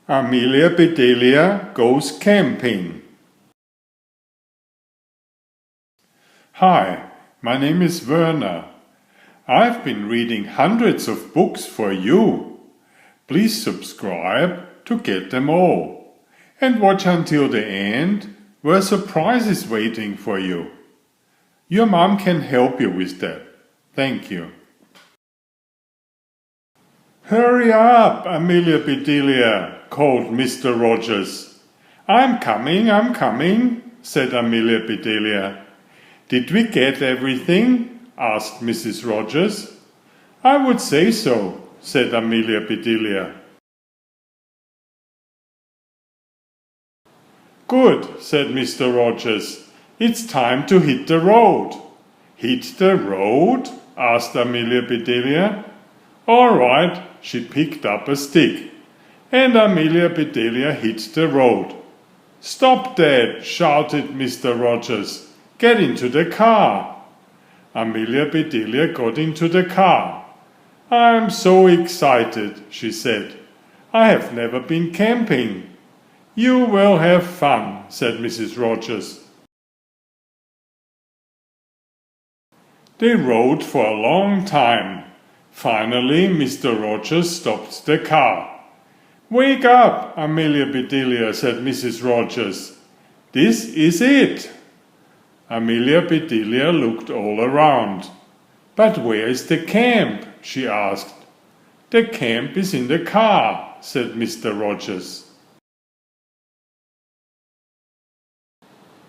Amelia Bedelia Goes Camping. Hi, my name is Werner. I've been reading hundreds of books for you. Please subscribe to get them all. And watch until the end, where a surprise is waiting for you. Your mom can help you with that. Thank you. Hurry up, Amelia Bedelia, called Mr. Rogers. I'm coming, said Amelia Bedelia. Did we get everything? Asked Mrs. Rogers. I would say so, said Amelia Bedelia. Good, said Mr. Rogers. It's time to hit the road. Hit the road? Asked Amelia Bedelia. All right, she picked up a stick, and Amelia Bedelia hit the road. Stop that, shouted Mr. Rogers. Get into the car. Amelia Bedelia got into the car. I'm so excited, she said. I have never been camping. You will have fun, said Mrs. Rogers. They rode for a long time. Finally, Mr. Rogers stopped the car. Wake up, Amelia Bedelia, said Mrs. Rogers. This is it. Amelia Bedelia looked all around. But where is the camp? She asked. The camp is in the car, said Mr. Rogers.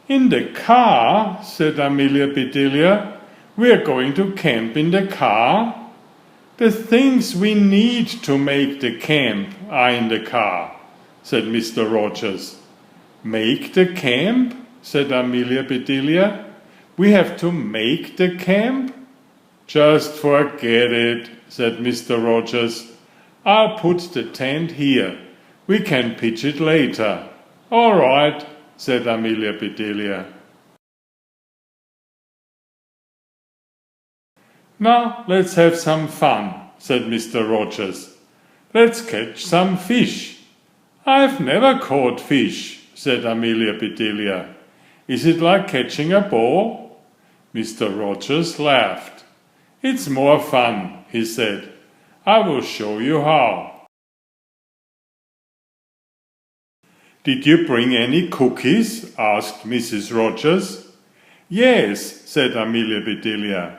In the car, said Amelia Bedelia. We are going to camp in the car. The things we need to make the camp are in the car, said Mr. Rogers. Make the camp? Said Amelia Bedelia. We have to make the camp? Just forget it, said Mr. Rogers. I'll put the tent here. We can pitch it later. All right, said Amelia Bedelia. Now let's have some fun, said Mr. Rogers. Let's catch some fish. I've never caught fish, said Amelia Bedelia. Is it like catching a ball? Mr. Rogers laughed. It's more fun, he said. I will show you how. Did you bring any cookies? Asked Mrs. Rogers. Yes, said Amelia Bedelia.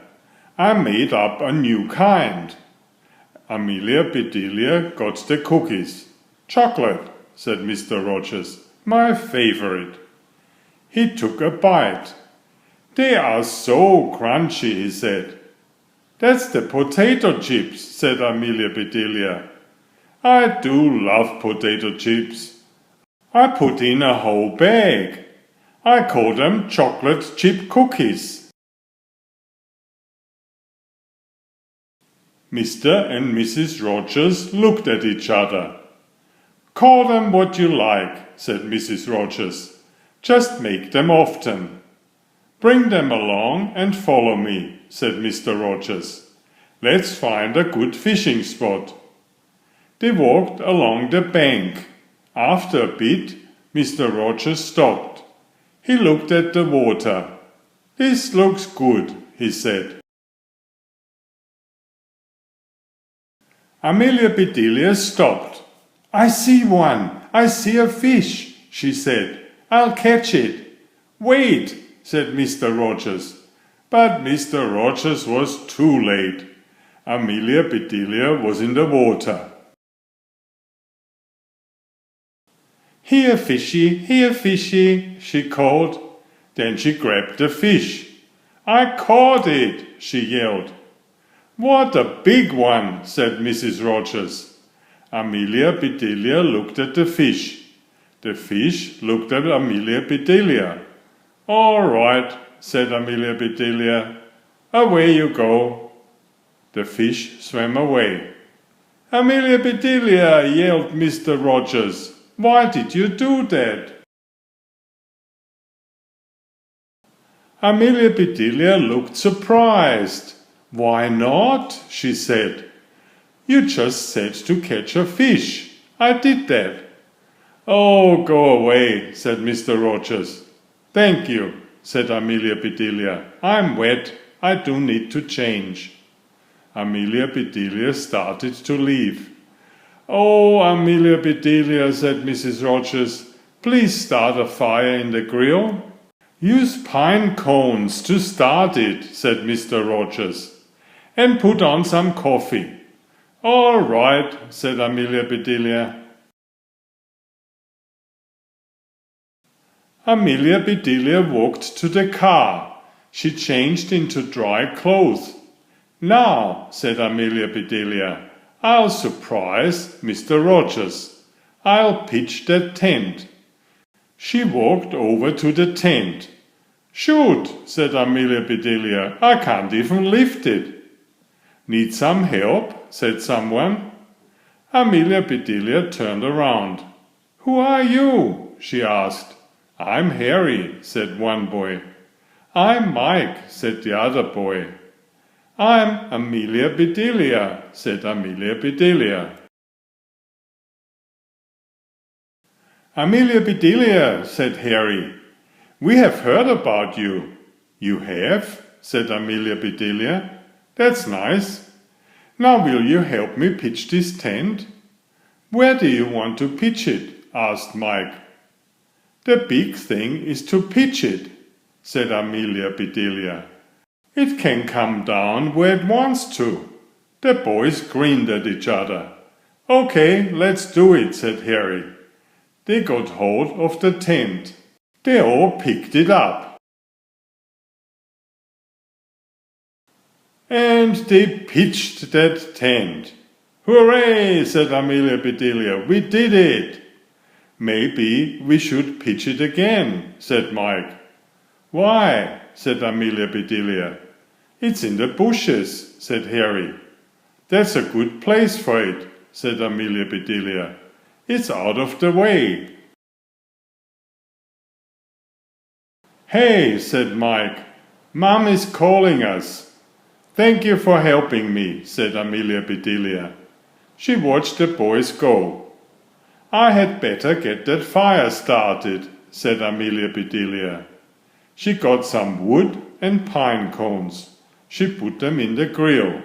I made up a new kind. Amelia Bedelia got the cookies. Chocolate, said Mr. Rogers. My favorite. He took a bite. They are so crunchy, he said. That's the potato chips, said Amelia Bedelia. I do love potato chips. I put in a whole bag. I call them chocolate chip cookies. Mr. and Mrs. Rogers looked at each other. Call them what you like, said Mrs. Rogers. Just make them often. Bring them along and follow me, said Mr. Rogers. Let's find a good fishing spot. They walked along the bank. After a bit, Mr. Rogers stopped. He looked at the water. This looks good, he said. Amelia Bedelia stopped. I see one. I see a fish, she said. I'll catch it. Wait, said Mr. Rogers. But Mr. Rogers was too late. Amelia Bedelia was in the water. Here, fishy, she called. Then she grabbed the fish. I caught it, she yelled. What a big one, said Mrs. Rogers. Amelia Bedelia looked at the fish. The fish looked at Amelia Bedelia. All right, said Amelia Bedelia. Away you go. The fish swam away. Amelia Bedelia, yelled Mr. Rogers. Why did you do that? Amelia Bedelia looked surprised. Why not? She said. You just said to catch a fish. I did that. "Oh, go away," said Mr. Rogers. "Thank you," said Amelia Bedelia. "I'm wet. I do need to change." Amelia Bedelia started to leave. "Oh, Amelia Bedelia," said Mrs. Rogers, "please start a fire in the grill." "Use pine cones to start it," said Mr. Rogers, "and put on some coffee." "All right," said Amelia Bedelia. Amelia Bedelia walked to the car. She changed into dry clothes. "Now," said Amelia Bedelia, "I'll surprise Mr. Rogers. I'll pitch that tent." She walked over to the tent. "Shoot," said Amelia Bedelia, "I can't even lift it." "Need some help?" said someone. Amelia Bedelia turned around. "Who are you?" she asked. "I'm Harry," said one boy. "I'm Mike," said the other boy. "I'm Amelia Bedelia," said Amelia Bedelia. "Amelia Bedelia," said Harry, "we have heard about you." "You have?" said Amelia Bedelia. "That's nice. Now will you help me pitch this tent?" "Where do you want to pitch it?" asked Mike. "The big thing is to pitch it," said Amelia Bedelia. "It can come down where it wants to." The boys grinned at each other. "Okay, let's do it," said Harry. They got hold of the tent. They all picked it up. And they pitched that tent. "Hooray!" said Amelia Bedelia. "We did it!" "Maybe we should pitch it again," said Mike. "Why?" said Amelia Bedelia. "It's in the bushes," said Harry. "That's a good place for it," said Amelia Bedelia. "It's out of the way." "Hey," said Mike, "Mom is calling us." "Thank you for helping me," said Amelia Bedelia. She watched the boys go. "I had better get that fire started," said Amelia Bedelia. She got some wood and pine cones. She put them in the grill.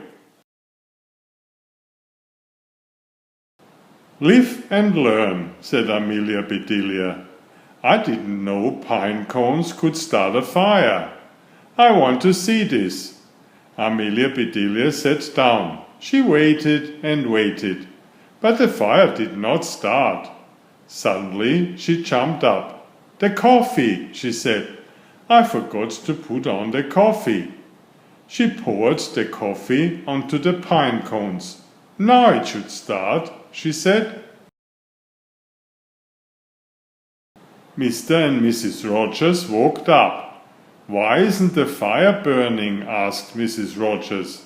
"Live and learn," said Amelia Bedelia. "I didn't know pine cones could start a fire. I want to see this." Amelia Bedelia sat down. She waited and waited, but the fire did not start. Suddenly she jumped up. "The coffee," she said. "I forgot to put on the coffee." She poured the coffee onto the pine cones. "Now it should start," she said. Mr. and Mrs. Rogers walked up. "Why isn't the fire burning?" asked Mrs. Rogers.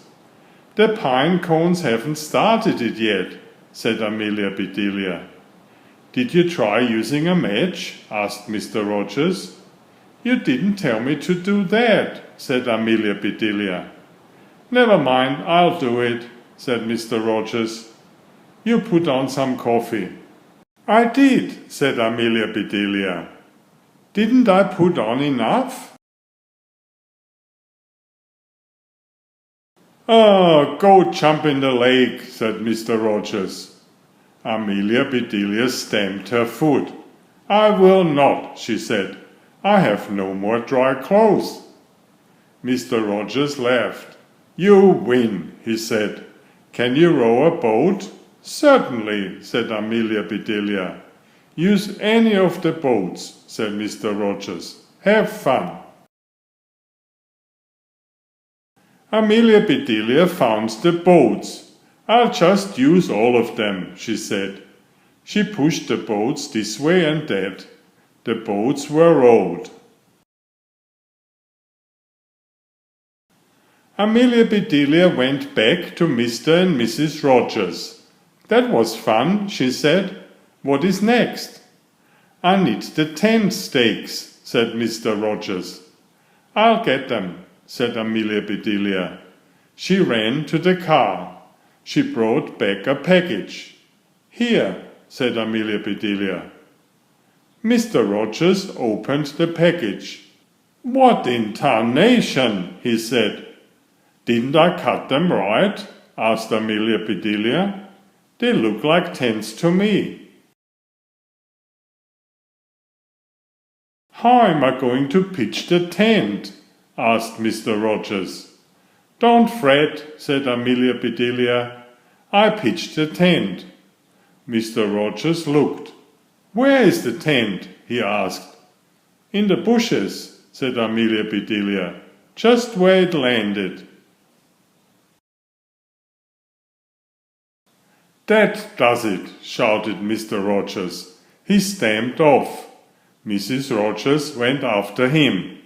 "The pine cones haven't started it yet," said Amelia Bedelia. "Did you try using a match?" asked Mr. Rogers. "You didn't tell me to do that," said Amelia Bedelia. "Never mind, I'll do it," said Mr. Rogers. "You put on some coffee." "I did," said Amelia Bedelia. "Didn't I put on enough?" "Oh, go jump in the lake," said Mr. Rogers. Amelia Bedelia stamped her foot. "I will not," she said. "I have no more dry clothes." Mr. Rogers laughed. "You win," he said. "Can you row a boat?" "Certainly," said Amelia Bedelia. "Use any of the boats," said Mr. Rogers. "Have fun." Amelia Bedelia found the boats. "I'll just use all of them," she said. She pushed the boats this way and that. The boats were rowed. Amelia Bedelia went back to Mr. and Mrs. Rogers. "That was fun," she said. "What is next?" "I need the tent stakes," said Mr. Rogers. "I'll get them," said Amelia Bedelia. She ran to the car. She brought back a package. "Here," said Amelia Bedelia. Mr. Rogers opened the package. "What in tarnation?" he said. "Didn't I cut them right?" asked Amelia Bedelia. "They look like tents to me." "How am I going to pitch the tent?" asked Mr. Rogers. "Don't fret," said Amelia Bedelia. "I pitched the tent." Mr. Rogers looked. "Where is the tent?" he asked. "In the bushes," said Amelia Bedelia, "just where it landed." "That does it," shouted Mr. Rogers. He stamped off. Mrs. Rogers went after him.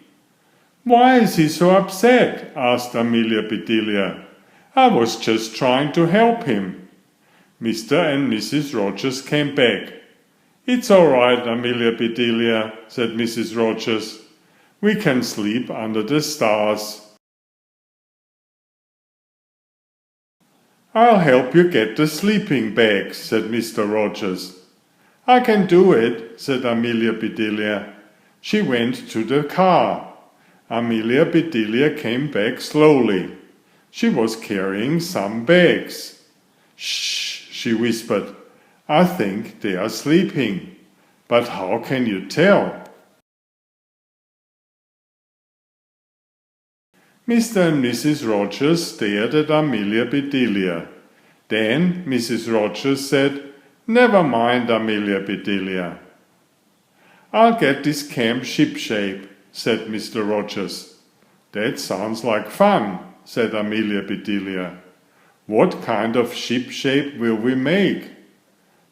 "Why is he so upset?" asked Amelia Bedelia. "I was just trying to help him." Mr. and Mrs. Rogers came back. "It's all right, Amelia Bedelia," said Mrs. Rogers. "We can sleep under the stars." "I'll help you get the sleeping bags," said Mr. Rogers. "I can do it," said Amelia Bedelia. She went to the car. Amelia Bedelia came back slowly. She was carrying some bags. "Shh," she whispered. "I think they are sleeping. But how can you tell?" Mr. and Mrs. Rogers stared at Amelia Bedelia. Then Mrs. Rogers said, "Never mind, Amelia Bedelia." "I'll get this camp shipshape," said Mr. Rogers. "That sounds like fun," said Amelia Bedelia. "What kind of shipshape will we make?"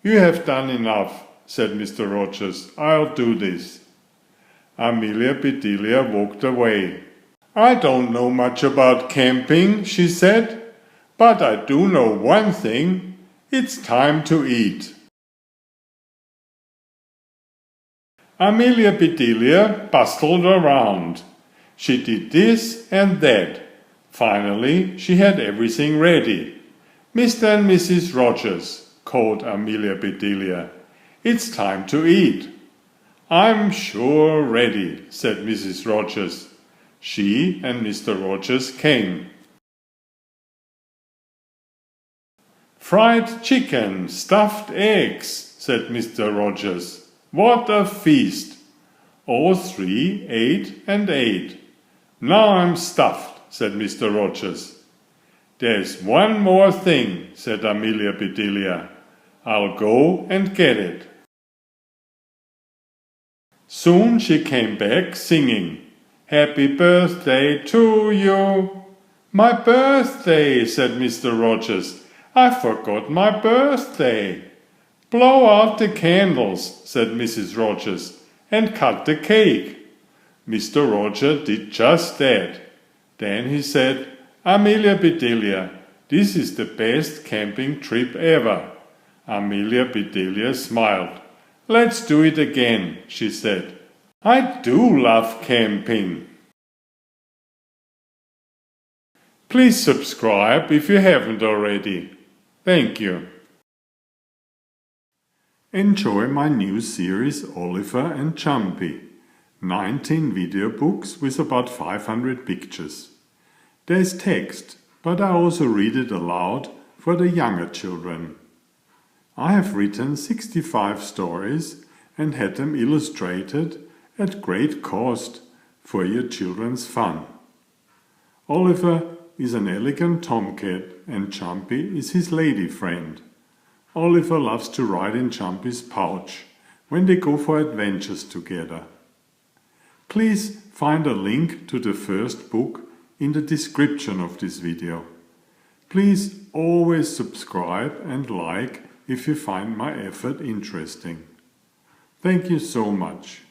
"You have done enough," said Mr. Rogers. "I'll do this." Amelia Bedelia walked away. "I don't know much about camping," she said, "but I do know one thing. It's time to eat." Amelia Bedelia bustled around. She did this and that. Finally, she had everything ready. "Mr. and Mrs. Rogers," called Amelia Bedelia, "it's time to eat." "I'm sure ready," said Mrs. Rogers. She and Mr. Rogers came. "Fried chicken, stuffed eggs," said Mr. Rogers. "What a feast!" All three ate and ate. "Now I'm stuffed," said Mr. Rogers. "There's one more thing," said Amelia Bedelia. "I'll go and get it." Soon she came back singing, "Happy birthday to you." "My birthday," said Mr. Rogers. "I forgot my birthday." "Blow out the candles," said Mrs. Rogers, "and cut the cake." Mr. Rogers did just that. Then he said, "Amelia Bedelia, this is the best camping trip ever." Amelia Bedelia smiled. "Let's do it again," she said. "I do love camping." Please subscribe if you haven't already. Thank you. Enjoy my new series Oliver and Jumpy. 19 video books with about 500 pictures. There's text, but I also read it aloud for the younger children. I have written 65 stories and had them illustrated at great cost for your children's fun. Oliver is an elegant tomcat and Jumpy is his lady friend. Oliver loves to ride in Jumpy's pouch when they go for adventures together. Please find a link to the first book in the description of this video. Please always subscribe and like if you find my effort interesting. Thank you so much.